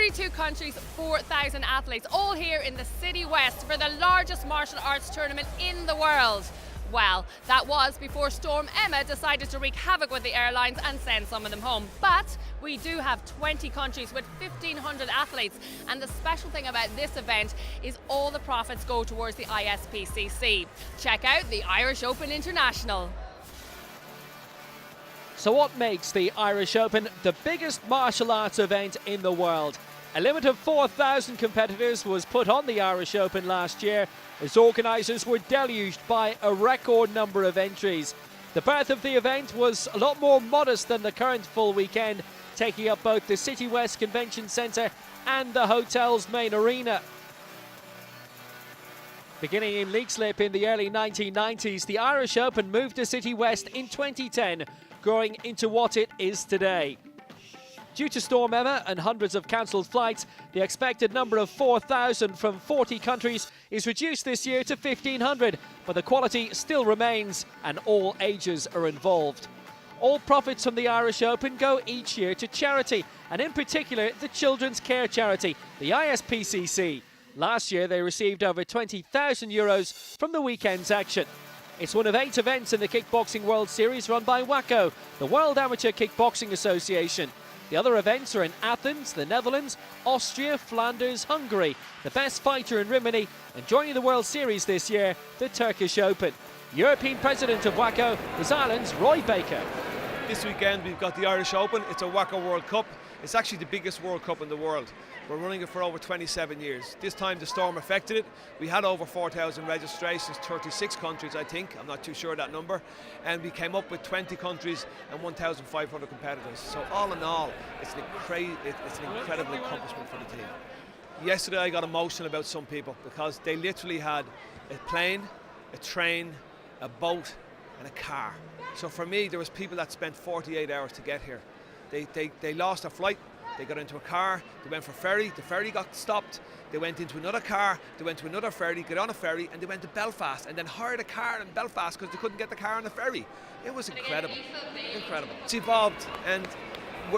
32 countries, 4,000 athletes, all here in the City West for the largest martial arts tournament in the world. Well, that was before Storm Emma decided to wreak havoc with the airlines and send some of them home. But we do have 20 countries with 1,500 athletes, and the special thing about this event is all the profits go towards the ISPCC. Check out the Irish Open International. So what makes the Irish Open the biggest martial arts event in the world? A limit of 4,000 competitors was put on the Irish Open last year as organisers were deluged by a record number of entries. The birth of the event was a lot more modest than the current full weekend, taking up both the City West Convention Centre and the hotel's main arena. Beginning in Leixlip in the early 1990s, the Irish Open moved to City West in 2010, growing into what it is today. Due to Storm Emma and hundreds of cancelled flights, the expected number of 4,000 from 40 countries is reduced this year to 1,500, but the quality still remains and all ages are involved. All profits from the Irish Open go each year to charity, and in particular the children's care charity, the ISPCC. Last year they received over €20,000 from the weekend's action. It's one of 8 events in the Kickboxing World Series run by WACO, the World Amateur Kickboxing Association. The other events are in Athens, the Netherlands, Austria, Flanders, Hungary. The best fighter in Rimini, and joining the World Series this year, the Turkish Open. European president of WACO is Ireland's Roy Baker. This weekend we've got the Irish Open. It's a WACO World Cup. It's actually the biggest World Cup in the world. We're running it for over 27 years. This time the storm affected it. We had over 4,000 registrations, 36 countries I think, I'm not too sure of that number, and we came up with 20 countries and 1,500 competitors. So all in all, it's an incredible accomplishment for the team. Yesterday I got emotional about some people because they literally had a plane, a train, a boat and a car. So for me, there was people that spent 48 hours to get here. They lost a flight, they got into a car, they went for ferry, the ferry got stopped, they went into another car, they went to another ferry, got on a ferry and they went to Belfast and then hired a car in Belfast because they couldn't get the car on the ferry. It was incredible, incredible. It's evolved and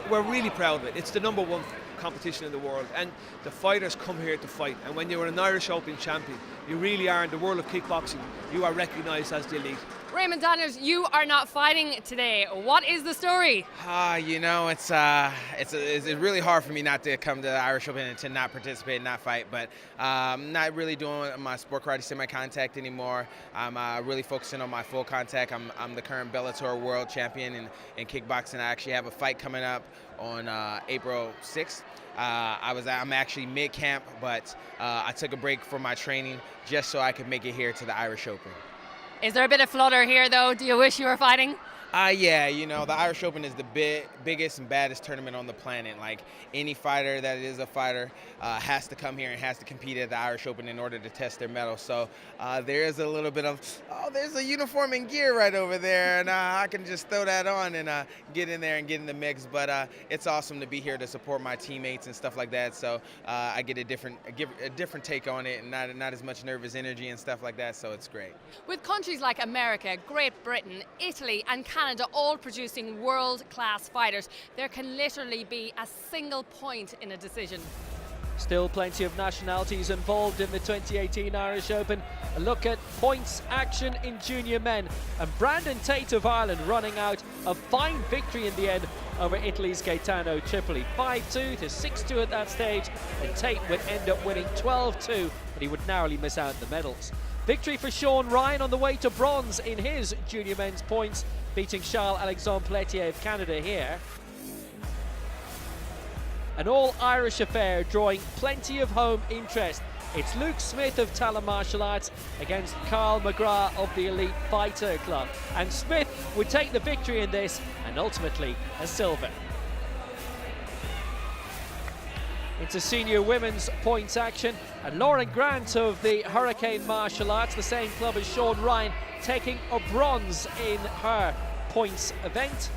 we're really proud of it. It's the #1 competition in the world and the fighters come here to fight, and when you're an Irish Open champion, you really are in the world of kickboxing, you are recognised as the elite. Raymond Daniels, you are not fighting today. What is the story? You know, it's really hard for me not to come to the Irish Open and to not participate and not fight, but I'm not really doing my sport karate semi-contact anymore. I'm really focusing on my full contact. I'm the current Bellator world champion in kickboxing. I actually have a fight coming up on April 6th. I'm actually mid-camp, but I took a break from my training just so I could make it here to the Irish Open. Is there a bit of flutter here though? Do you wish you were fighting? Yeah, you know, the Irish Open is the biggest and baddest tournament on the planet. Like, any fighter that is a fighter has to come here and has to compete at the Irish Open in order to test their mettle. So there is a little bit of, there's a uniform and gear right over there, and I can just throw that on and get in there and get in the mix. But it's awesome to be here to support my teammates and stuff like that. So I get a different take on it, and not as much nervous energy and stuff like that. So it's great. With countries like America, Great Britain, Italy and Canada all producing world-class fighters, there can literally be a single point in a decision. Still plenty of nationalities involved in the 2018 Irish Open. A look at points action in junior men, and Brandon Tate of Ireland running out a fine victory in the end over Italy's Gaetano Tripoli. 5-2 to 6-2 at that stage, and Tate would end up winning 12-2, but he would narrowly miss out the medals. Victory for Sean Ryan on the way to bronze in his junior men's points, beating Charles-Alexandre Pelletier of Canada here. An all-Irish affair drawing plenty of home interest. It's Luke Smith of Talon Martial Arts against Carl McGrath of the Elite Fighter Club. And Smith would take the victory in this and ultimately a silver. Into senior women's points action, and Lauren Grant of the Hurricane Martial Arts, the same club as Sean Ryan, taking a bronze in her points event.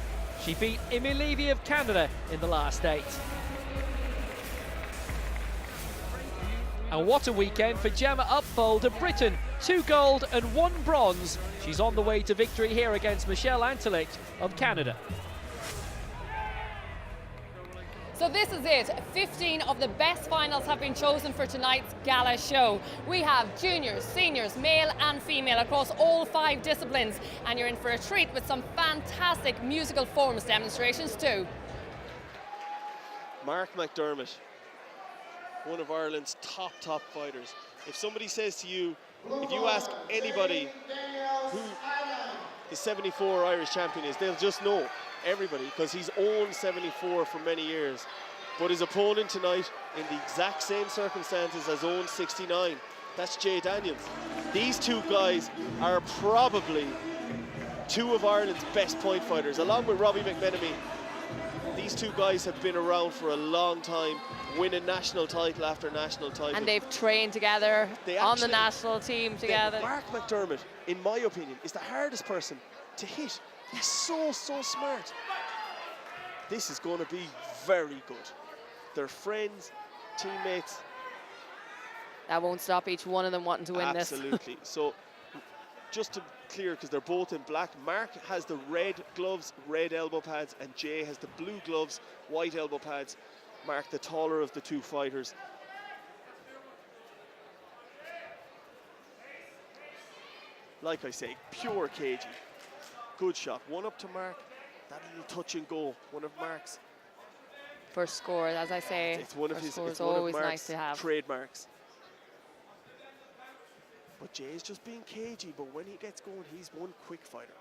She beat Imi Levy of Canada in the last 8. And what a weekend for Gemma Upfold of Britain. 2 gold and 1 bronze. She's on the way to victory here against Michelle Antelicht of Canada. So this is it. 15 of the best finals have been chosen for tonight's gala show. We have juniors, seniors, male and female across all 5 disciplines. And you're in for a treat with some fantastic musical forms demonstrations too. Mark McDermott, one of Ireland's top fighters. If somebody says to you, if you ask anybody who the 74 Irish champion is, they'll just know, everybody, because he's owned 74 for many years. But his opponent tonight, in the exact same circumstances, has owned 69. That's Jay Daniels. These two guys are probably 2 of Ireland's best point fighters, along with Robbie McMenemy. These 2 guys have been around for a long time, winning national title after national title. And they've trained together on the national team together. Mark McDermott, in my opinion, is the hardest person to hit. He's so smart. This is going to be very good. They're friends, teammates. That won't stop each one of them wanting to win this. Absolutely. So, just to clear, because they're both in black, Mark has the red gloves, red elbow pads, and Jay has the blue gloves, white elbow pads. Mark, the taller of the 2 fighters. Like I say, pure cagey. Good shot. One up to Mark. That little touch and go. One of Mark's. First score, as I say, It's one of his. score It's is one always of Mark's nice to have. trademarks. But Jay's just being cagey. But when he gets going, he's one quick fighter.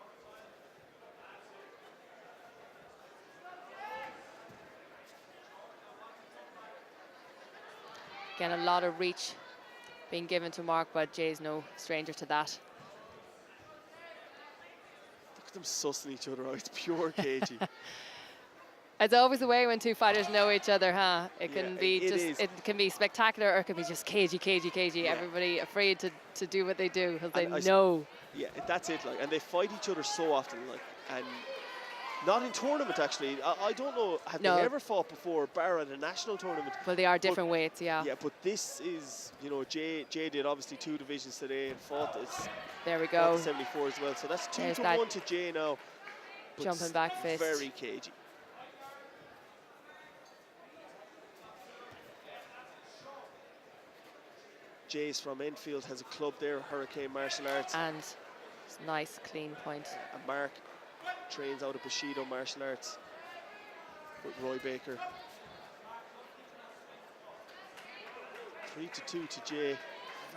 Again, a lot of reach being given to Mark, but Jay's no stranger to that. Look at them sussing each other out. It's pure cagey. It's always the way when 2 fighters know each other, huh? It can Yeah, be it just, is. it can be spectacular, or it can be just cagey. Yeah. Everybody afraid to do what they do because they And I know. Yeah, that's it. Like, and they fight each other so often. Like, and not in tournament actually. I don't know. Have No. they ever fought before, bar at a national tournament? Well, they are different weights, yeah. Yeah, but this is, you know, Jay did obviously 2 divisions today and fought this. There we Fought go. the 74 as well. So that's 2 There's to that 1 to Jay now. But jumping back fist. Very cagey. Jay's from Enfield, has a club there, Hurricane Martial Arts. And it's a nice, clean point. And Mark trains out of Bushido Martial Arts with Roy Baker. 3-2 to Jay.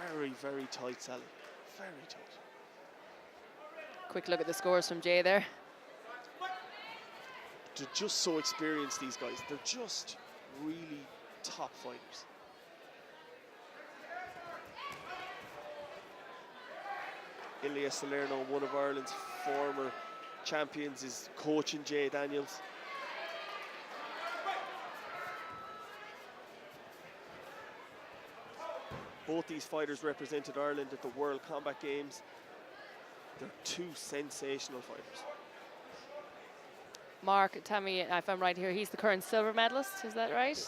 Very tight, Sally. Very tight. Quick look at the scores from Jay there. They're just so experienced, these guys. They're just really top fighters. Ilya Salerno, one of Ireland's former champions, is coaching Jay Daniels. Both these fighters represented Ireland at the World Combat Games. They're 2 sensational fighters. Mark, tell me if I'm right here, he's the current silver medalist, is that right?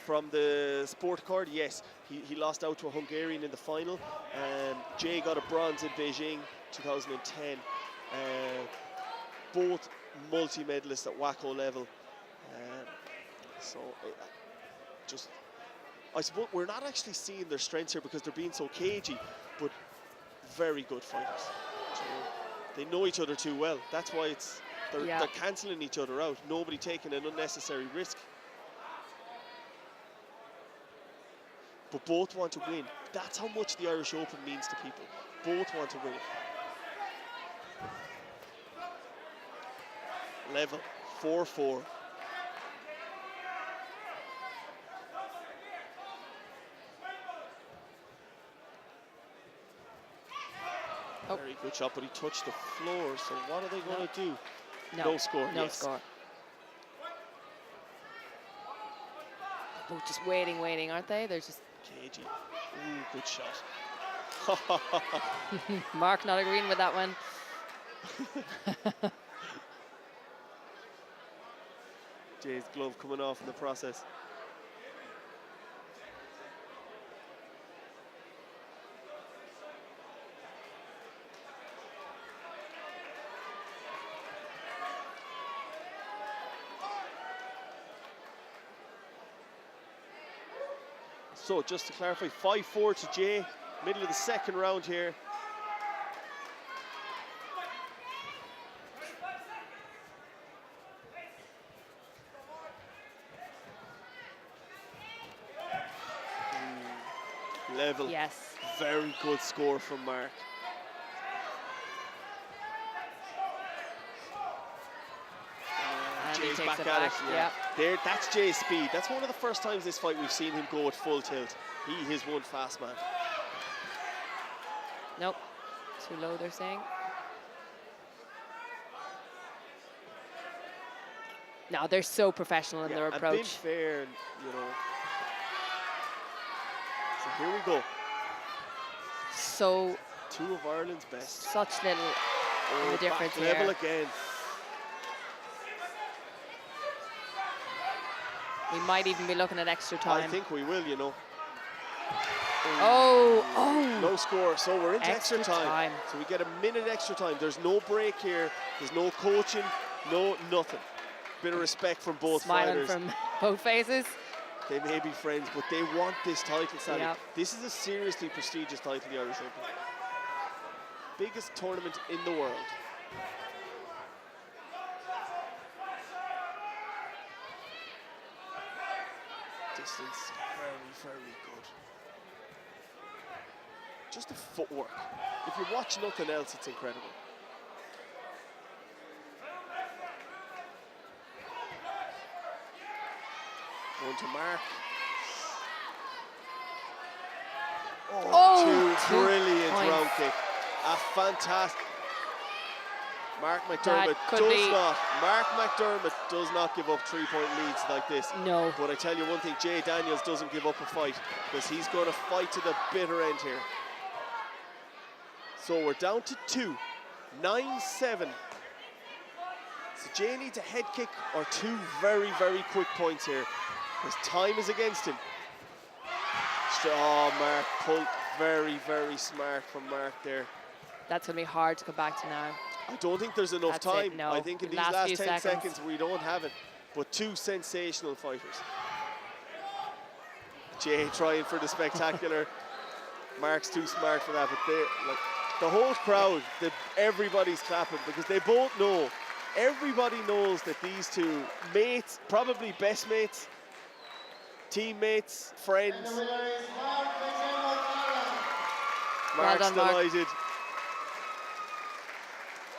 From the sport card, yes. He lost out to a Hungarian in the final. Jay got a bronze in Beijing 2010. Both multi-medalists at WACO level. I suppose we're not actually seeing their strengths here because they're being so cagey, but very good fighters. So they know each other too well. That's why they're cancelling each other out. Nobody taking an unnecessary risk. But both want to win. That's how much the Irish Open means to people. Both want to win it. Level 4-4. Very good shot, but he touched the floor. So what are they going to do? No score. No yes. score. Both just waiting, aren't they? They're just Cagey. Ooh, good shot. Mark not agreeing with that one. Jay's glove coming off in the process. So just to clarify, 5-4 to Jay, middle of the second round here. Level. Yes. Very good score from Mark. And he Jay's takes back it at back. it. Yeah. There, that's Jay's speed. That's one of the first times this fight we've seen him go at full tilt. He is one fast man. Nope. Too low, they're saying. No, they're so professional in their And approach. being fair, you know. So here we go. So Two of Ireland's best. such little Oh, the difference back level here. again. We might even be looking at extra time. I think we will, you know. Oh. No score, so we're into extra Extra time. time. So we get a minute extra time. There's no break here. There's no coaching, no nothing. Bit of respect from both Smiling fighters. from both faces. They may be friends, but they want this title, Sally. Yep. This is a seriously prestigious title, the Irish Open. Biggest tournament in the world. Distance, very, very good. Just the footwork. If you watch nothing else, it's incredible. One to Mark. Oh, two two brilliant points. round kick. A fantastic. Mark McDermott could does be- not. Mark McDermott does not give up 3-point leads like this. No. But I tell you one thing, Jay Daniels doesn't give up a fight because he's going to fight to the bitter end here. So we're down to 2, 9-7. So Jay needs a head kick or two very, very quick points here. His time is against him. Oh, Mark pulled very, very smart from Mark there. That's going to be hard to come back to now. I don't think there's enough That's it, time. no. I think in these Last last few 10 seconds. seconds we don't have it. But two sensational fighters. Jay trying for the spectacular. Mark's too smart for that, but the whole crowd, everybody's clapping because they both know. Everybody knows that these two mates, probably best mates, teammates, friends. Mark's done, Mark. delighted.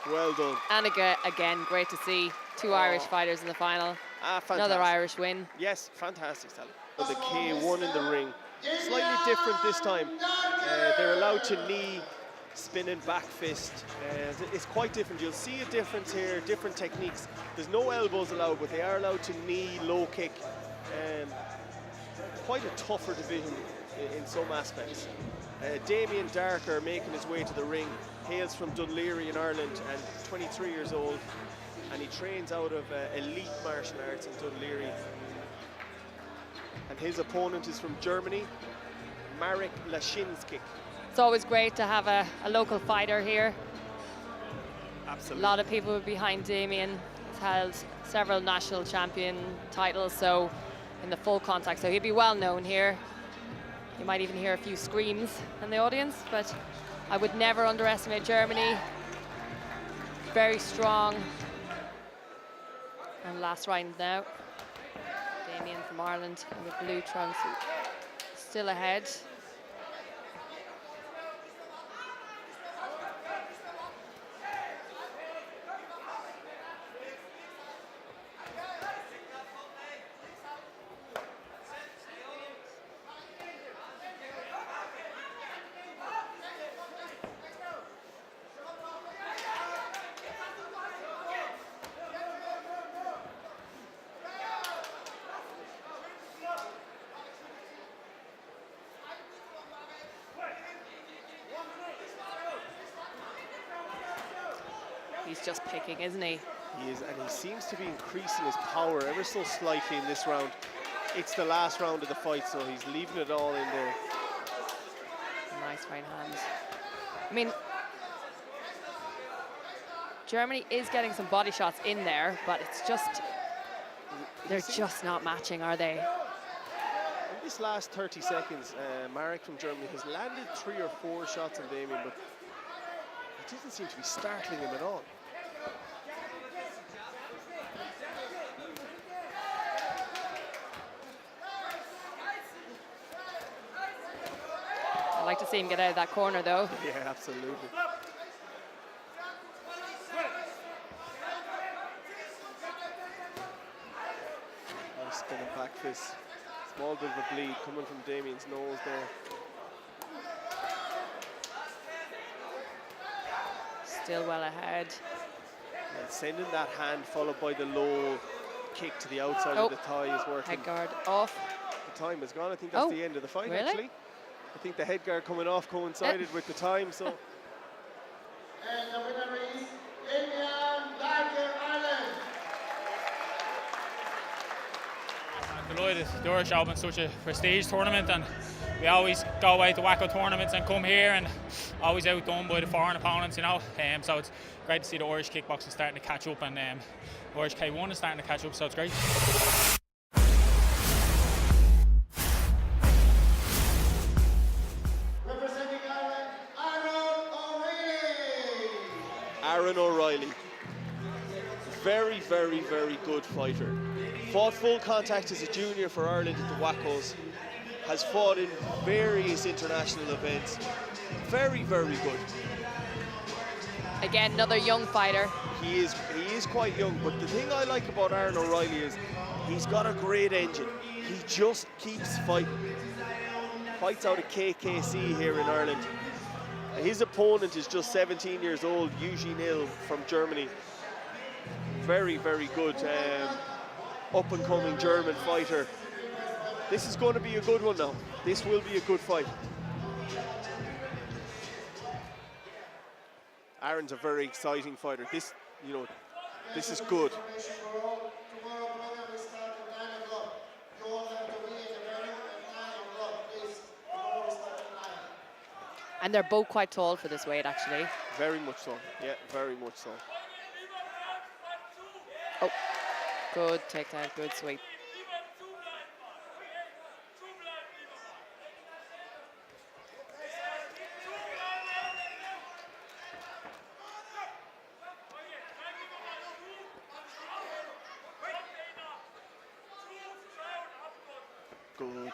Well done. And again, great to see two Irish fighters in the final. Fantastic. Another Irish win. Yes, fantastic, Sally. The K1 in the ring. Slightly different this time. They're allowed to knee, spinning back fist. It's quite different. You'll see a difference here, different techniques. There's no elbows allowed, but they are allowed to knee, low kick. Quite a tougher division in some aspects. Damien Darker making his way to the ring, hails from Dunleary in Ireland and 23 years old, and he trains out of elite martial arts in Dunleary. And his opponent is from Germany, Marek Lashinsky. It's always great to have a local fighter here. A Absolutely. lot of people behind Damien. He's held several national champion titles, so in the full contact, so he'd be well known here. You might even hear a few screams in the audience, but I would never underestimate Germany. Very strong. And last round now. Damien from Ireland in the blue trunks, still ahead. He's just picking, isn't he? He is, and he seems to be increasing his power ever so slightly in this round. It's the last round of the fight, so he's leaving it all in there. Nice right hand. I mean, Germany is getting some body shots in there, but it's just, they're just not matching, are they? this last 30 seconds, Marek from Germany has landed 3 or 4 shots on Damien, but it doesn't seem to be startling him at all. I'd like to see him get out of that corner, though. Yeah, absolutely. Nice spinning back fist. Small bit of a bleed coming from Damien's nose there. Still well ahead. And sending that hand followed by the low kick to the outside of the thigh is working. Head guard off. The time is gone. I think that's the end of the fight, really? actually. I think the head guard coming off coincided with the time, so. And the winner is Damien Larkin, Ireland. I'm delighted. The Irish Open is such a prestige tournament, and we always go away to WACO tournaments and come here and always outdone by the foreign opponents, you know. So it's great to see the Irish kickboxing starting to catch up, and Irish K1 is starting to catch up, so it's great. Representing Ireland, Aaron O'Reilly. Aaron O'Reilly. Very, very, very good fighter. Fought full contact as a junior for Ireland at the WACOs. Has fought in various international events. Very, very good. Again, another young fighter. He is quite young, but the thing I like about Aaron O'Reilly is he's got a great engine. He just keeps fighting. Fights out of KKC here in Ireland. His opponent is just 17 years old, Eugene Hill from Germany. Very, very good up-and-coming German fighter. This is going to be a good one now. This will be a good fight. Aaron's a very exciting fighter. This is good. And they're both quite tall for this weight, actually. Very much so. Yeah, very much so. Oh, good takedown, good sweep. Good.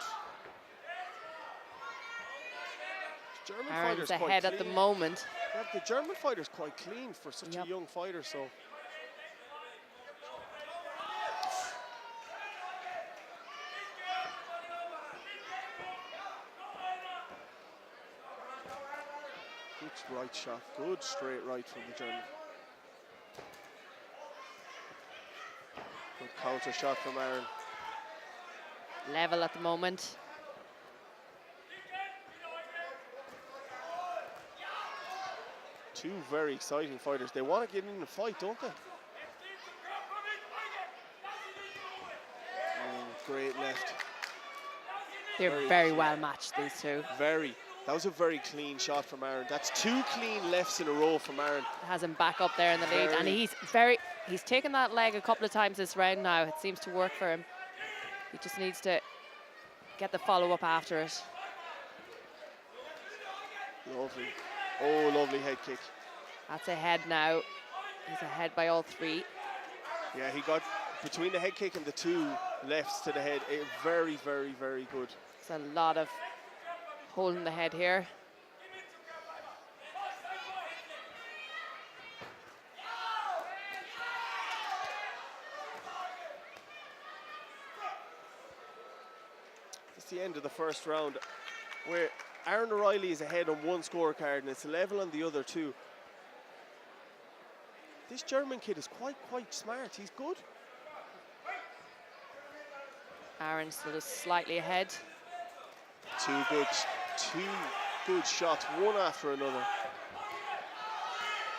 German Aaron's fighter's quite ahead at the clean. moment. Yeah, the German fighter's quite clean for such a young fighter, so. Good right shot, good straight right from the German. Good counter shot from Aaron. Level at the moment. Two very exciting fighters. They want to get in the fight, don't they? Great left. They're very well matched, these two. Very. That was a very clean shot from Aaron. That's 2 clean lefts in a row from Aaron. Has him back up there in the lead, and he's taken that leg a couple of times this round now. It seems to work for him. He just needs to get the follow-up after it. Lovely. Oh, lovely head kick. That's ahead now. He's ahead by all 3. Yeah, he got between the head kick and the 2 lefts to the head. Very, very, very good. It's a lot of holding the head here. It's the end of the first round, where Aaron O'Reilly is ahead on 1 scorecard and it's level on the other 2. This German kid is quite smart. He's good. Aaron still is slightly ahead. Two good shots, one after another.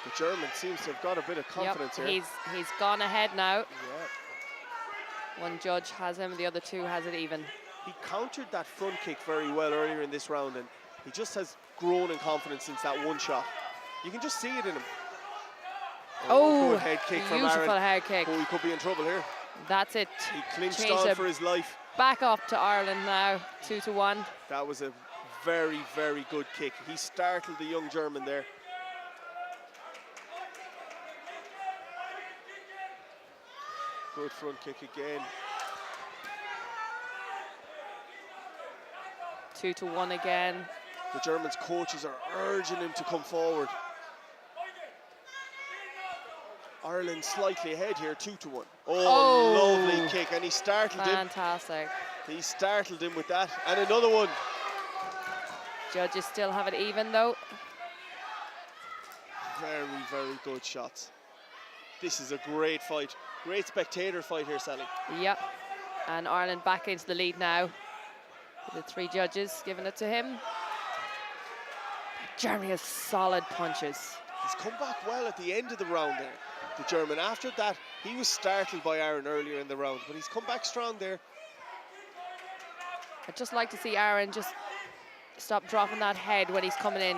The German seems to have got a bit of confidence here. He's gone ahead now. Yeah. One judge has him, the other 2 has it even. He countered that front kick very well earlier in this round, and he just has grown in confidence since that 1 shot. You can just see it in him. Oh, good head kick from beautiful Aaron. head kick. Oh, he could be in trouble here. That's it. He clinched Changed on it. for his life. back up to Ireland now, 2-1. That was a very, very good kick. He startled the young German there. Good front kick again. 2-1 again. The Germans' coaches are urging him to come forward. Ireland slightly ahead here, 2-1. Oh, lovely kick, and he startled him. Fantastic. He startled him with that, and another one. Judges still have it even though. Very, very good shots. This is a great fight. Great spectator fight here, Sally. Yep. And Ireland back into the lead now. The 3 judges giving it to him. Germany has solid punches. He's come back well at the end of the round there, the German. After that, he was startled by Aaron earlier in the round, but he's come back strong there. I'd just like to see Aaron just stop dropping that head when he's coming in.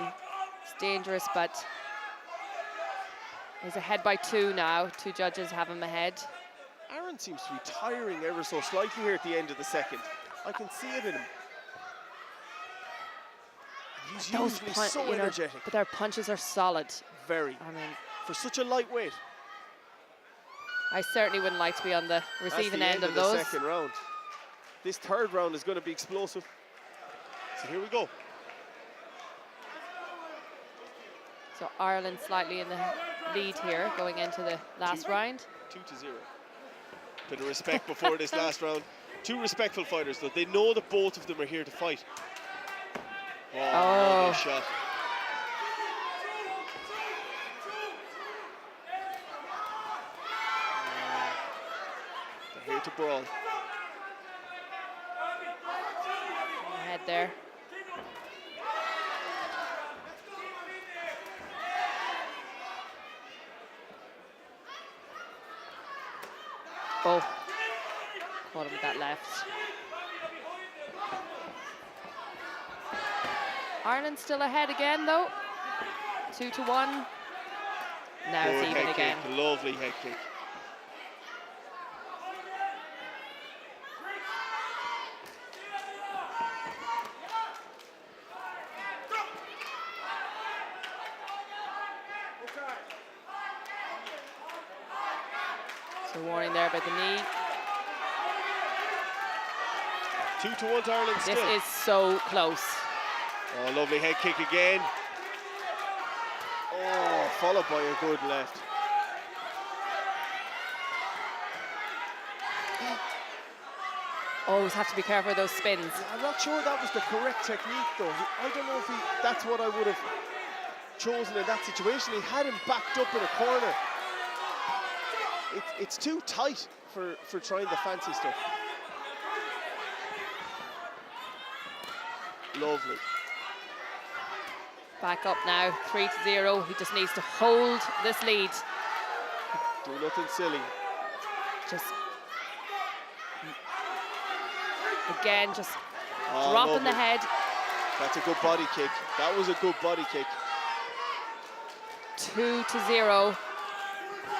It's dangerous, but he's ahead by 2 now. 2 judges have him ahead. Aaron seems to be tiring ever so slightly here at the end of the second. I can see it in him. He's usually so energetic. But their punches are solid. Very. I mean, for such a lightweight. I certainly wouldn't like to be on the receiving end of those. The second round. This third round is going to be explosive. So here we go. So Ireland slightly in the lead here going into the last round. 2-0. Bit of respect before this last round. 2 respectful fighters, though. They know that both of them are here to fight. Oh, lovely shot. They're here to brawl. Ahead there. Oh, caught him with that left. Ireland still ahead again though. 2-1. Now Good it's even head again. kick. Lovely head kick. So warning there about the knee. 2-1 to Ireland still. This is so close. Oh, lovely head kick again. Oh, followed by a good left. Always have to be careful of those spins. I'm not sure that was the correct technique, though. I don't know if that's what I would have chosen in that situation. He had him backed up in a corner. It's too tight for trying the fancy stuff. Lovely. Back up now, 3-0. He just needs to hold this lead. Do nothing silly. Just again, just dropping the head. That's a good body kick. That was a good body kick. 2-0.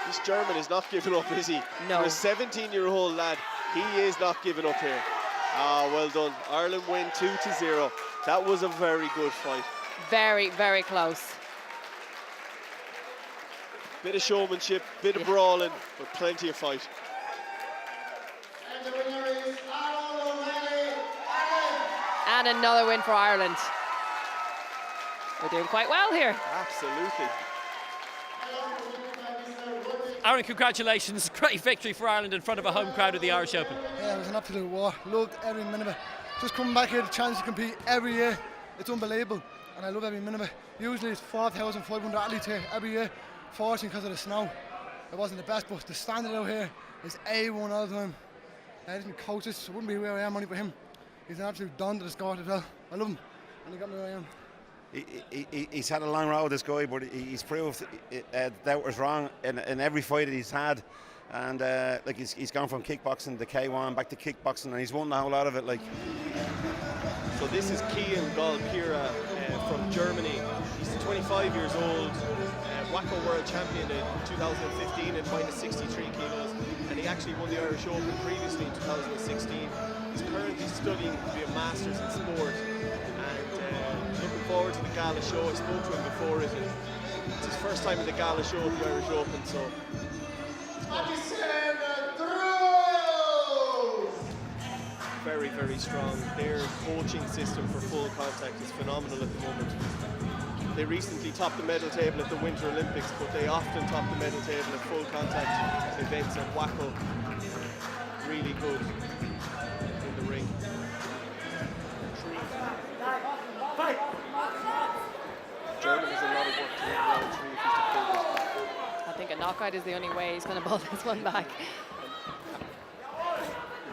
This German is not giving up, is he? No. For a 17-year-old lad, he is not giving up here. Ah, well done. Ireland win 2-0. That was a very good fight. Very, very close. Bit of showmanship, bit of brawling, but plenty of fight. And the winner is Aaron O'Reilly, Ireland. And another win for Ireland. We're doing quite well here. Absolutely. Aaron, congratulations. Great victory for Ireland in front of a home crowd at the Irish Open. Yeah, it was an absolute war. Loved every minute of it. Just coming back here, the chance to compete every year. It's unbelievable. And I love every minute of it. Usually it's 4,500 athletes here every year. Fortunately, because of the snow, it wasn't the best, but the standard out here is A1 all the time. Listen, coaches, I wouldn't be where I am only for him. He's an absolute don to the sport as well. I love him, and he got me where I am. He's had a long road, this guy, but he's proved that was wrong in every fight that he's had. And like he's gone from kickboxing to K1 back to kickboxing, and he's won a whole lot of it. Like. So this is Kian Galpira from Germany. He's 25 years old, WACO World Champion in 2015 at minus 63 kilos, and he actually won the Irish Open previously in 2016. He's currently studying to be a master's in sport, and looking forward to the gala show. I spoke to him before it, and it's his first time in the gala show at the Irish Open, so very, very strong. Their coaching system for full contact is phenomenal at the moment. They recently topped the medal table at the Winter Olympics, but they often top the medal table at full contact events at WACO. Really good in the ring. German has a lot of work to do in round 3 if he's to pull this back. I think a knockout is the only way he's going to ball this one back. He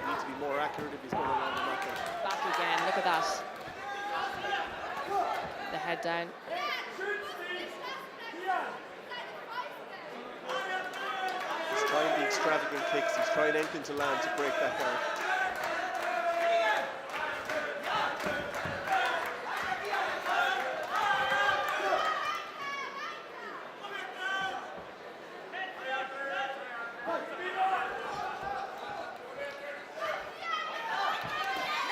needs to be more accurate if he's going to land the knockout. Back again, look at that. The head down. He's trying the extravagant kicks. He's trying anything to land to break that guard.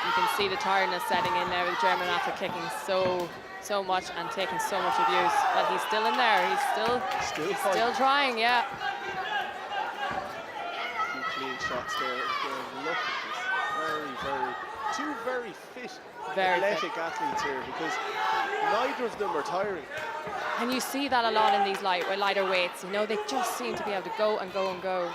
You can see the tiredness setting in there with German after kicking so much and taking so much abuse. But he's still in there. He's still trying, yeah. Few clean shots there. Again, look at this. Two very fit, athletic athletes here, because neither of them are tiring. And you see that a lot in these lighter weights. You know, they just seem to be able to go and go and go.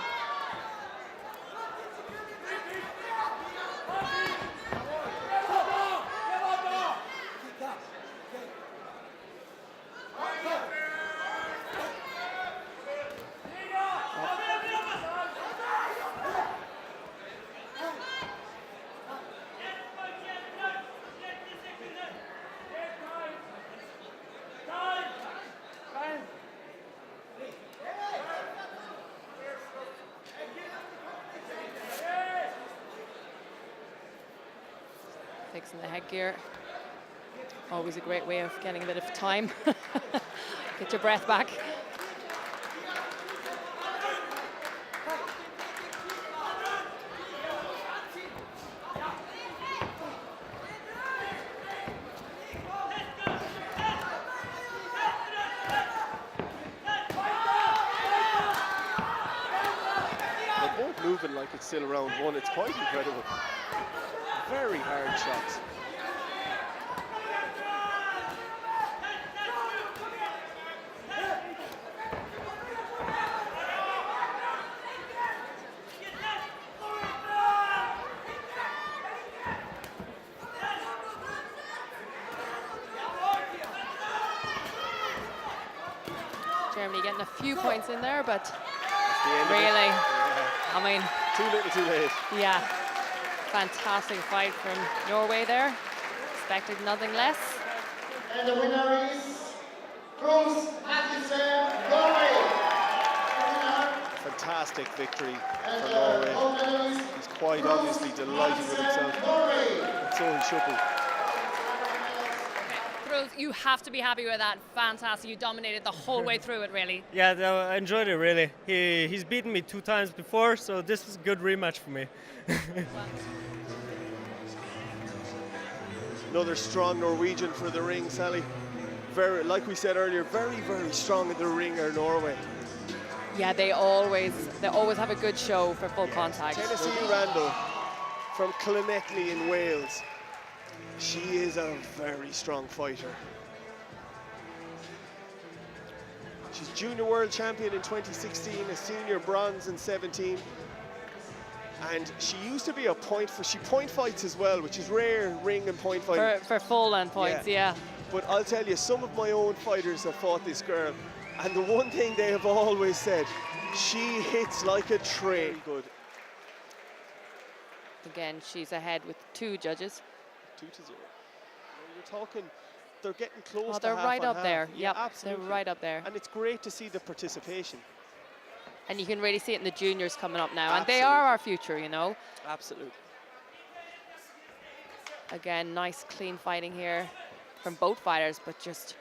Fixing the headgear. Always a great way of getting a bit of time. Get your breath back. They're both moving like it's still round 1. It's quite incredible. Very hard shots. Germany getting a few points in there, but That's the end of it. really, Yeah. I mean, Too little, too late. yeah, fantastic fight from Norway there. Expected nothing less. And the winner is Cruz Mathisen, Norway. Fantastic victory And for the Norway. gold medalist, He's quite obviously delighted with himself. Norway. And so he should be. Cruz, you have to be happy with that. Fantastic. You dominated the whole way through it, really. Yeah, I enjoyed it really. He's beaten me 2 times before, so this was a good rematch for me. Another strong Norwegian for the ring, Sally. Very, like we said earlier, very, very strong in the ring are Norway. Yeah, they always have a good show for full contact. Tennessee Randall from Cloneckley in Wales. She is a very strong fighter. She's junior world champion in 2016, a senior bronze in 17. And she used to be a point fights as well, which is rare, ring and point fighting. For full and points, yeah. But I'll tell you, some of my own fighters have fought this girl, and the one thing they have always said, she hits like a train. Good. Again, she's ahead with 2 judges. 2-0. You're talking, they're getting close Oh, to they're half right on up half. there. Yeah, Yep, absolutely. they're right up there. And it's great to see the participation. And you can really see it in the juniors coming up now. And Absolutely. they are our future, you know. Absolutely. Again, nice clean fighting here from both fighters, but just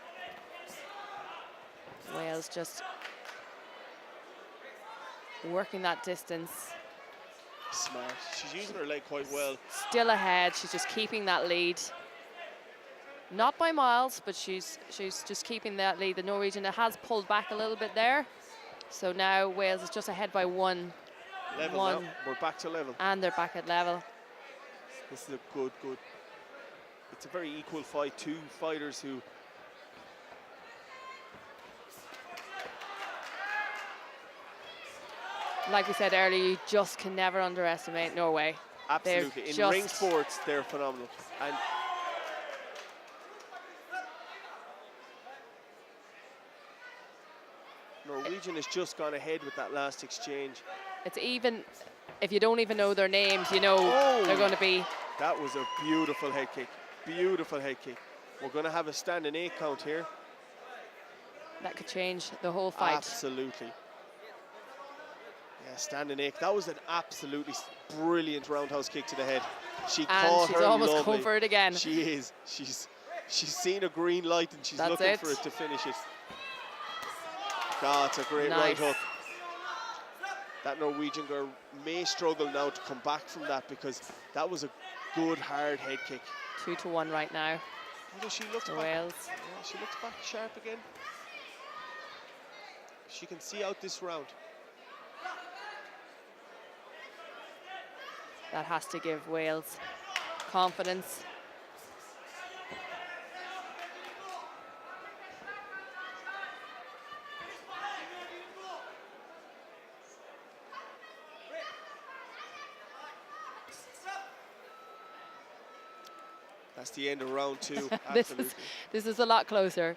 Wales just working that distance. Smart. She's using her leg quite well. Still ahead. She's just keeping that lead. Not by miles, but she's just keeping that lead. The Norwegian has pulled back a little bit there. So now Wales is just ahead by one. Level now. We're back to level. And they're back at level. This is a good. It's a very equal fight. Two fighters who. Like we said earlier, you just can never underestimate Norway. Absolutely. In ring sports, they're phenomenal. And Norwegian has just gone ahead with that last exchange. It's even, if you don't even know their names, you know they're going to be. That was a beautiful head kick. Beautiful head kick. We're going to have a standing 8 count here. That could change the whole fight. Absolutely. Yeah, standing 8. That was an absolutely brilliant roundhouse kick to the head. She caught her. She's almost lovely. going for it again. She is. She's seen a green light and she's looking for it to finish it. That's a great right hook. That Norwegian girl may struggle now to come back from that because that was a good hard head kick. 2-1 right now. Although she looks back. Wales. Yeah, she looks back sharp again. She can see out this round. That has to give Wales confidence. That's the end of round 2. This is a lot closer.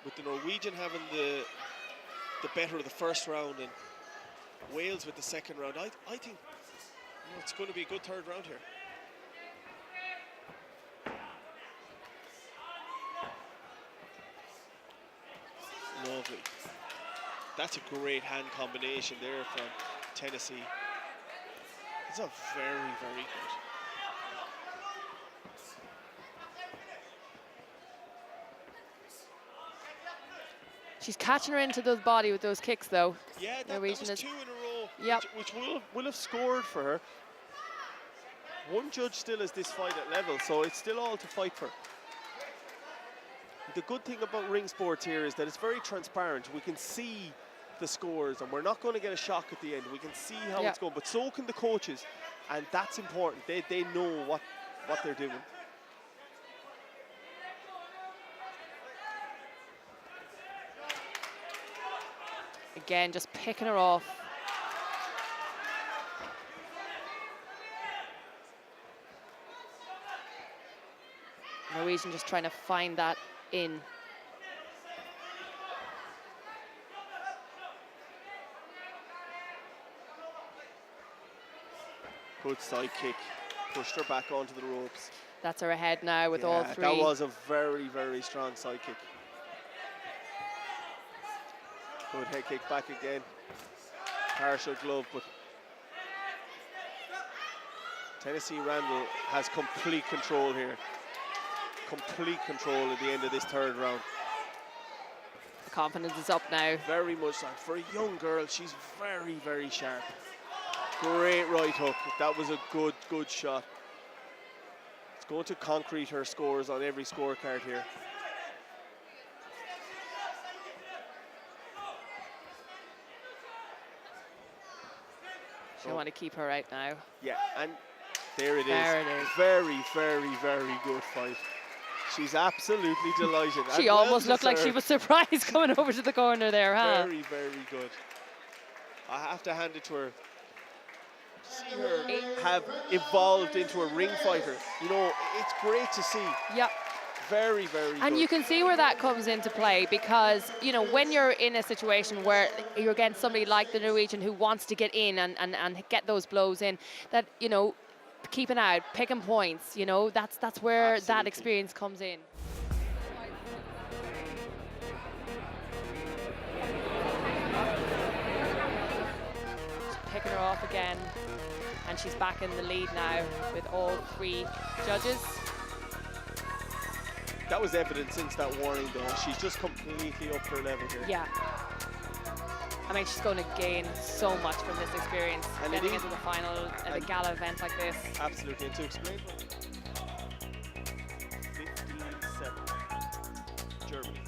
With the Norwegian having the better of the first round and Wales with the second round, I think it's going to be a good third round here. Lovely. That's a great hand combination there from Tennessee. It's a very, very good. She's catching her into the body with those kicks, though. Yeah, that was 2 in a row, yep. which will have scored for her. One judge still has this fight at level, so it's still all to fight for. The good thing about ring sports here is that it's very transparent. We can see the scores, and we're not going to get a shock at the end. We can see how it's going, but so can the coaches, and that's important. They know what they're doing. Again, just picking her off. Norwegian just trying to find that in. Good side kick. Pushed her back onto the ropes. That's her ahead now with all three. That was a very, very strong side kick. Good head kick back again. Partial glove, but Tennessee Randall has complete control here. Complete control at the end of this third round. The confidence is up now. Very much so. For a young girl, she's very, very sharp. Great right hook. That was a good shot. It's going to concrete her scores on every scorecard here. She want to keep her out now. Yeah, and there it is. There it is. Very, very, very good fight. She's absolutely delighted. She almost looked like she was surprised coming over to the corner there, huh? Very, very good. I have to hand it to her. See her have evolved into a ring fighter. You know, it's great to see. Yep. Very, very good. And you can see where that comes into play because, you know, when you're in a situation where you're against somebody like the Norwegian who wants to get in and get those blows in, that, you know, keeping out, picking points, you know, that's where that experience comes in. Picking her off again, and she's back in the lead now with all three judges. That was evident since that warning, though. She's just completely up her level here. Yeah. I mean, she's going to gain so much from this experience, And getting indeed. into the final at a gala event like this. Absolutely. And to explain, 15-7, Germany.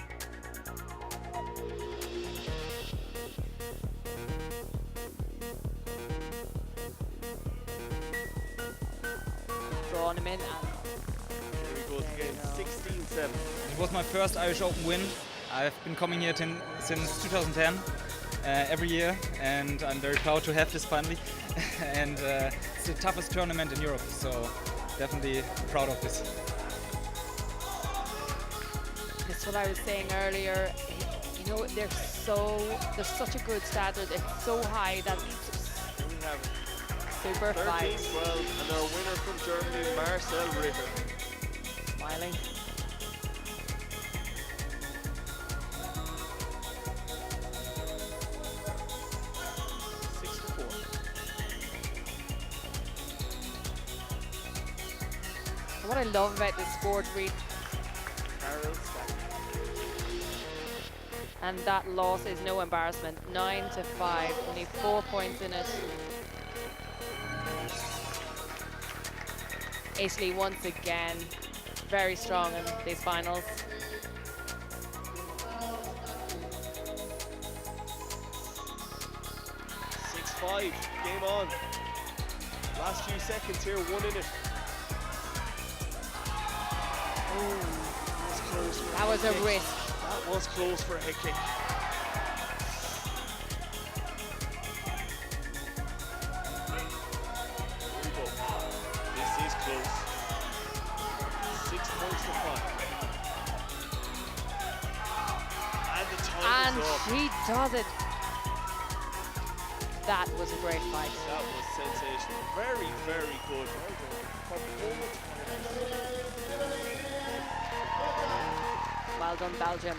Drawing him in, and Here he goes again, 16-7. It was my first Irish Open win. I've been coming here since 2010 every year, and I'm very proud to have this finally. And it's the toughest tournament in Europe, so definitely proud of this. that's what I was saying earlier. You know, there's such a good standard. It's so high that Here we have it. super fight. 13-12, and our winner from Germany, Marcel Ritter. Smiling. And what I love about this sport, Reid, and that loss is no embarrassment. 9-5, only 4 points in it. Italy once again very strong in these finals. Game on. Last few seconds here, 1 in it. That was a risk. That was close for a head kick. Here we go. This is close. 6 points to 5. And the time And is up. he does it. That was a great fight. That was sensational. Very, very good. Well done, Belgium.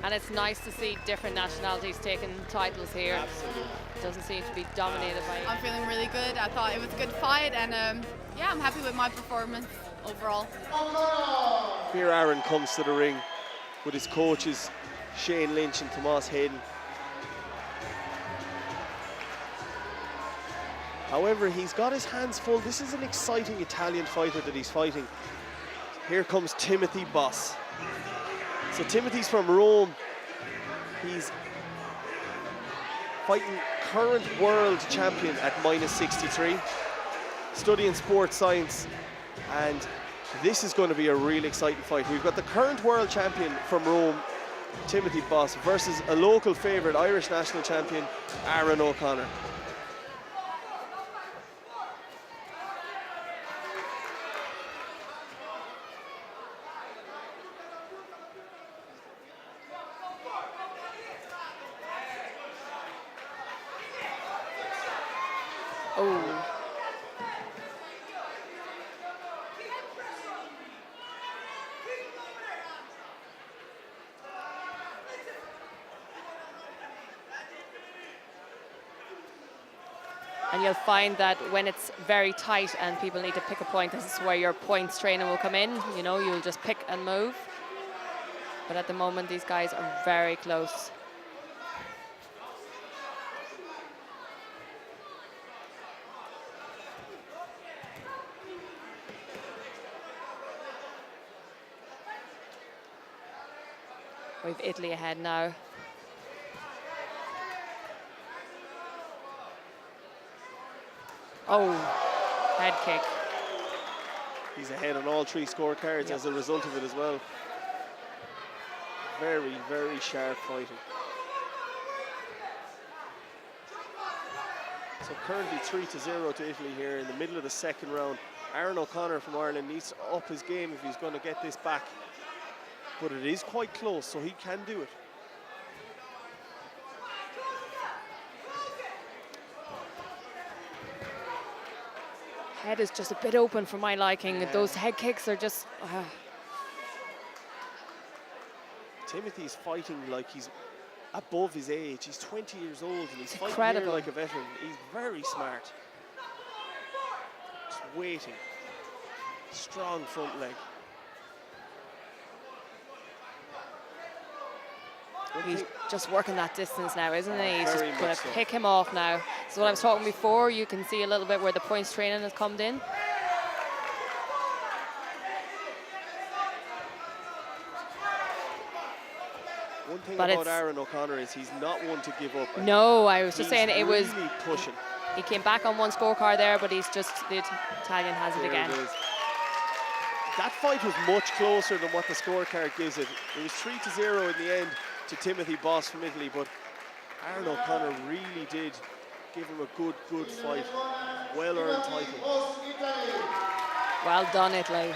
And it's nice to see different nationalities taking titles here. Absolutely. It doesn't seem to be dominated by... I'm feeling really good. I thought it was a good fight, and yeah, I'm happy with my performance overall. Here Aaron comes to the ring with his coaches, Shane Lynch and Tomas Hayden. However, he's got his hands full. This is an exciting Italian fighter that he's fighting. Here comes Timothy Boss. So Timothy's from Rome. He's fighting current world champion at -63, studying sports science, and this is going to be a really exciting fight. We've got the current world champion from Rome, Timothy Boss, versus a local favourite, Irish national champion, Aaron O'Connor. Oh. And you'll find that when it's very tight and people need to pick a point, this is where your points training will come in. You know, you'll just pick and move. But at the moment, these guys are very close. We've Italy ahead now. Oh, head kick. He's ahead on all 3 scorecards as a result of it as well. Very, very sharp fighting. So currently 3-0 to Italy here in the middle of the second round. Aaron O'Connor from Ireland needs to up his game if he's going to get this back. But it is quite close, so he can do it. Head is just a bit open for my liking. Yeah. Those head kicks are just... Timothy's fighting like he's above his age. He's 20 years old and he's fighting incredible. here like a veteran. He's very smart. Just waiting. Strong front leg. He's just working that distance now, isn't he? He's just Very going much to so. pick him off now. So what I was talking before, you can see a little bit where the points training has come in. One thing But about it's- Aaron O'Connor is he's not one to give up. No, I was just He's saying it was. really pushing. He came back on one scorecard there, but he's just, the Italian has it There again. it is. That fight was much closer than what the scorecard gives it. It was 3-0 in the end to Timothy Boss from Italy, but Aaron O'Connor really did give him a good fight. Well-earned title. Well done, Italy.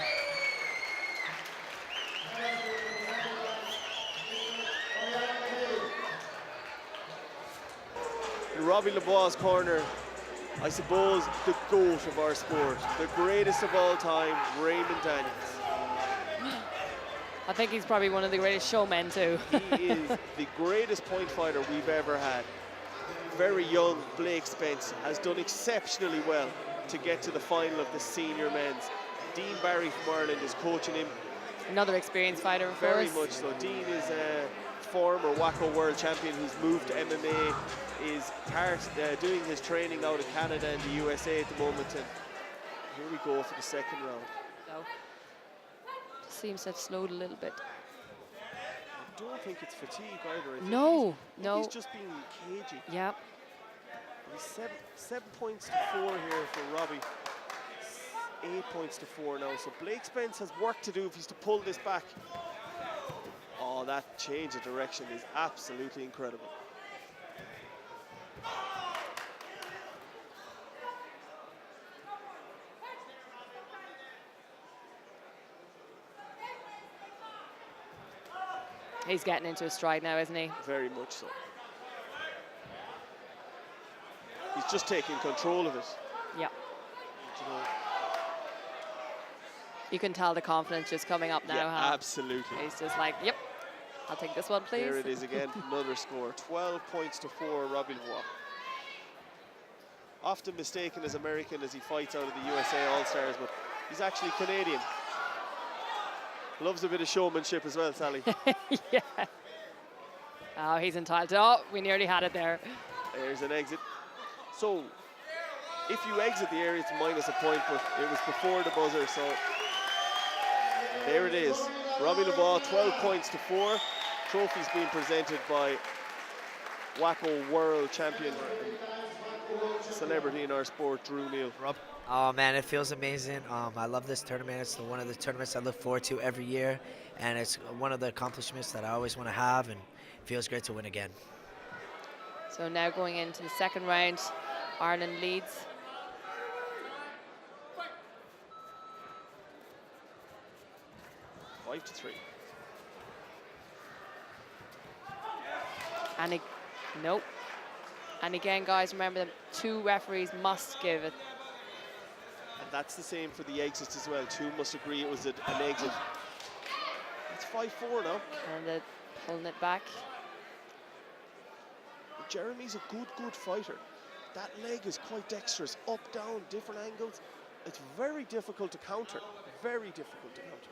In Robbie Lebois' corner, I suppose the GOAT of our sport, the greatest of all time, Raymond Daniels. I think he's probably one of the greatest showmen too. He is the greatest point fighter we've ever had. Very young Blake Spence has done exceptionally well to get to the final of the senior men's. Dean Barry from Ireland is coaching him. Another experienced fighter for Very us. much so. Dean is a former WACO world champion who's moved to MMA, is doing his training out of Canada and the USA at the moment. And here we go for the second round. No. Seems to have slowed a little bit. I don't think it's fatigue either. I think No, he's, no. He's just being cagey. Yeah. He's 7 points to 4 here for Robbie. 8 points to 4 now. So Blake Spence has work to do if he's to pull this back. Oh, that change of direction is absolutely incredible. He's getting into a stride now, isn't he? Very much so. He's just taking control of it. Yeah. You know. You can tell the confidence just coming up now, Yeah, huh? absolutely. He's just like, yep, I'll take this one, please. There it is again, another score. 12 points to 4, Robbie Lebois. Often mistaken as American as he fights out of the USA All-Stars, but he's actually Canadian. Loves a bit of showmanship as well, Sally. Yeah. Oh, he's entitled. Oh, we nearly had it there. There's an exit. So, if you exit the area, it's minus a point, but it was before the buzzer, so there it is. Robbie Lebois, 12 points to 4. Trophies being presented by WACO World Champion, celebrity in our sport, Drew Neal. Rob. Oh man, it feels amazing. I love this tournament. It's one of the tournaments I look forward to every year, and it's one of the accomplishments that I always want to have, and it feels great to win again. So now going into the second round, Ireland leads. Five to 3. And nope. And again, guys, remember that 2 referees must give it. And that's the same for the exits as well. 2 must agree it was an exit. It's 5-4 now. And they're pulling it back. Jeremy's a good fighter. That leg is quite dexterous. Up, down, different angles. It's very difficult to counter. Very difficult to counter.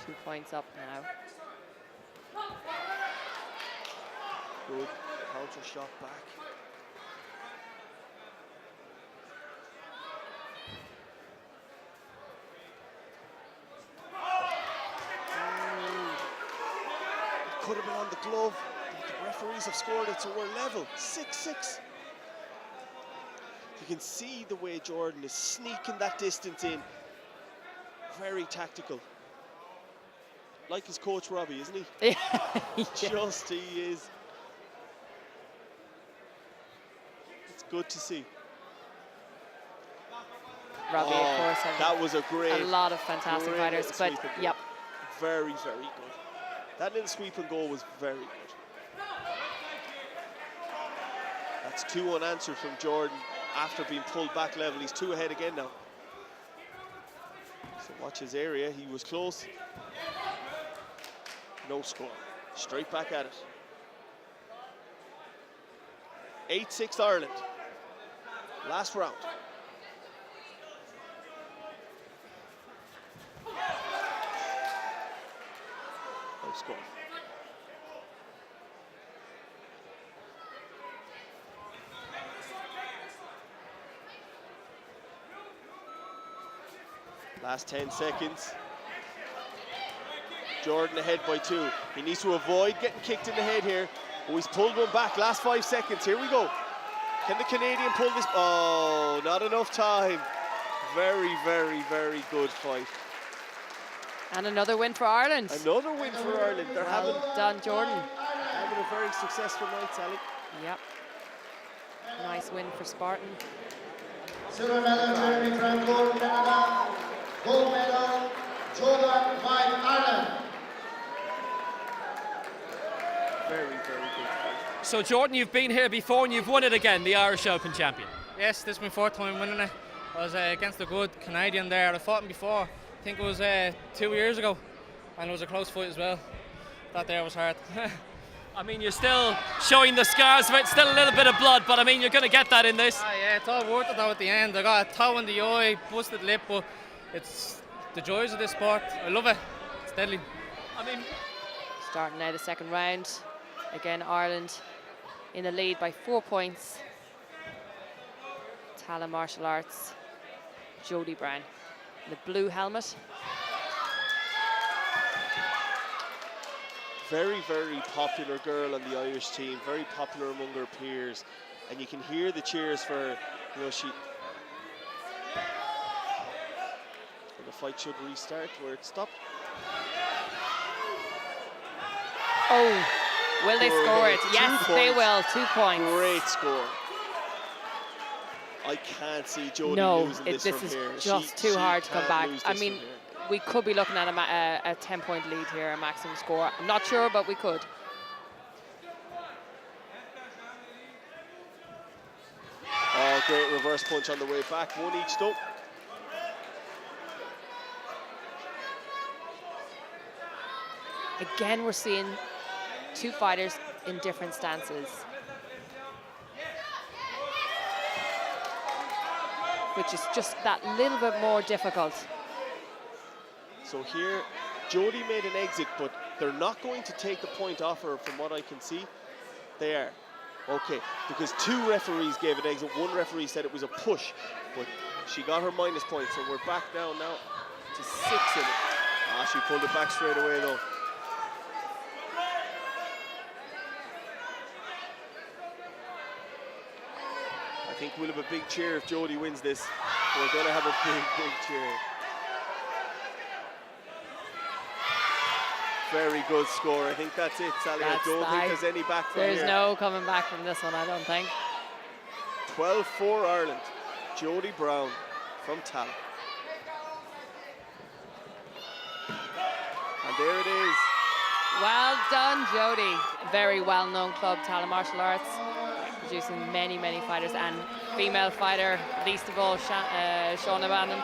Two points up now. Good counter shot back. Could have been on the glove, but the referees have scored it, so we're level. 6-6. You can see the way Jordan is sneaking that distance in. Very tactical. Like his coach Robbie, isn't he? Yeah. Just he is. It's good to see. Robbie, of course, has that was a great, a lot of fantastic great fighters, little but sweep and goal. yep. Very, very good. That little sweep and goal was very good. That's 2 unanswered from Jordan after being pulled back level. He's 2 ahead again now. So watch his area. He was close. No score. Straight back at it. 8-6 Ireland. Last round. No score. Last 10 seconds. Jordan ahead by 2. He needs to avoid getting kicked in the head here. Oh, he's pulled one back. Last 5 seconds. Here we go. Can the Canadian pull this? Oh, not enough time. Very, very, very good fight. And another win for Ireland. Another win for Ireland. They're Well done, Jordan. having a very successful night, Sally. Yep. Nice win for Spartan. Silver medal, Jeremy Grant, gold Canada. Gold medal, Jordan White, Ireland. Very, very good fight. So Jordan, you've been here before and you've won it again, the Irish Open champion. Yes, this is my 4th time winning it. I was against a good Canadian there. I fought him before. I think it was 2 years ago, and it was a close fight as well. That there was hard. I mean, you're still showing the scars of it, still a little bit of blood, but I mean, you're going to get that in this. Yeah, it's all worth it though at the end. I got a toe in the eye, busted lip, but it's the joys of this sport. I love it. It's deadly. I mean, Starting now the second round. Again, Ireland in the lead by 4 points. Tala Martial Arts, Jodie Brown, the blue helmet. Very, very popular girl on the Irish team, very popular among her peers, and you can hear the cheers for, you know, she. And the fight should restart where it stopped. Oh, will they score it? Yes, they will. 2 points. Great score. I can't see Jodie losing this is from here. just She too hard to come can't back. lose I this mean, from here. we could be looking at a 10-point lead here, a maximum score. I'm not sure, but we could. Oh, great reverse punch on the way back. One each though. Again, we're seeing two fighters in different stances, which is just that little bit more difficult. So here, Jodie made an exit, but they're not going to take the point off her from what I can see. They are. Okay, because 2 referees gave an exit. 1 referee said it was a push, but she got her minus point, so we're back down now to 6 in it. Ah, she pulled it back straight away though. I think we'll have a big cheer if Jodie wins this. We're going to have a big, big cheer. Very good score. I think that's it, Sally. I don't think there's any back from here. There's no coming back from this one, I don't think. 12-4 Ireland. Jodie Brown from Tala. And there it is. Well done, Jodie. Very well-known club, Tala Martial Arts, producing many, many fighters, and female fighter, least of all, Shauna Bannon,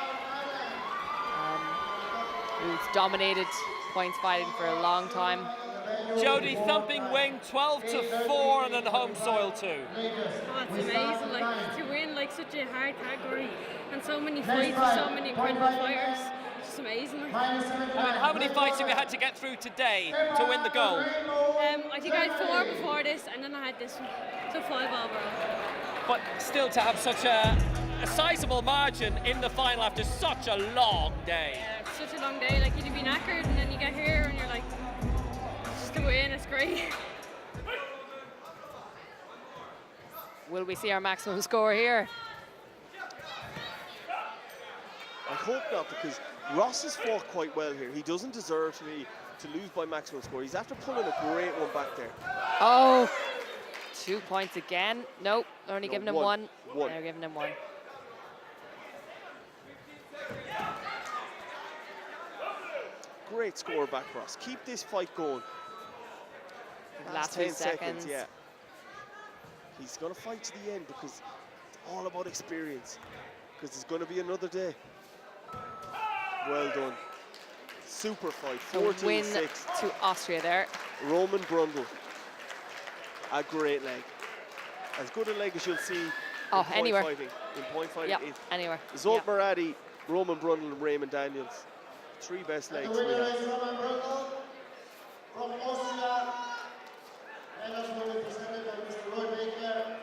who's dominated points fighting for a long time. Jodie, thumping win, 12-4 and on home soil too. Oh, it's amazing, like, to win like such a hard category and so many fights with so many incredible fighters. It's just amazing. Like. I mean, how many fights have you had to get through today to win the gold? I think I had 4 before this, and then I had this one, so 5 overall. But still to have such a sizable margin in the final after such a long day. Yeah, it's such a long day, like you'd be knackered and then you get here and you're like, just to win, it's great. Will we see our maximum score here? I hope not, because Ross has fought quite well here. He doesn't deserve to lose by maximum score. He's after pulling a great one back there. Oh, 2 points again. Nope, they're only giving him one. One. They're giving him 1. Great score back, Ross. Keep this fight going. Last 10 seconds. Yeah. He's going to fight to the end because it's all about experience. Because it's going to be another day. Well done. Super fight. 14-6. Win to Austria there. Roman Brundle. A great leg. as good a leg as you'll see Oh, in point anywhere. fighting. In point fighting, Yep, anywhere. Zolt Yep. Maradi, Roman Brundle, and Raymond Daniels. 3 best legs The we winner have. is Roman Brundle from Austria. Medals will be presented by Mr. Roy Baker,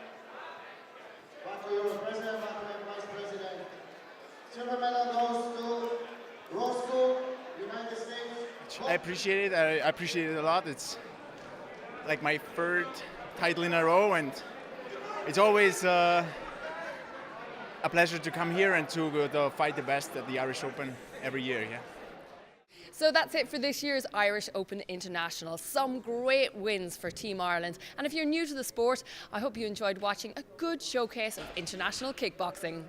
Waco Euro President, Waco Vice President. Silver medal goes to Roscoe, United States. I appreciate it. I appreciate it a lot. It's like my third title in a row, and it's always a pleasure to come here and to fight the best at the Irish Open every year. Yeah. So that's it for this year's Irish Open International. Some great wins for Team Ireland. And if you're new to the sport, I hope you enjoyed watching a good showcase of international kickboxing.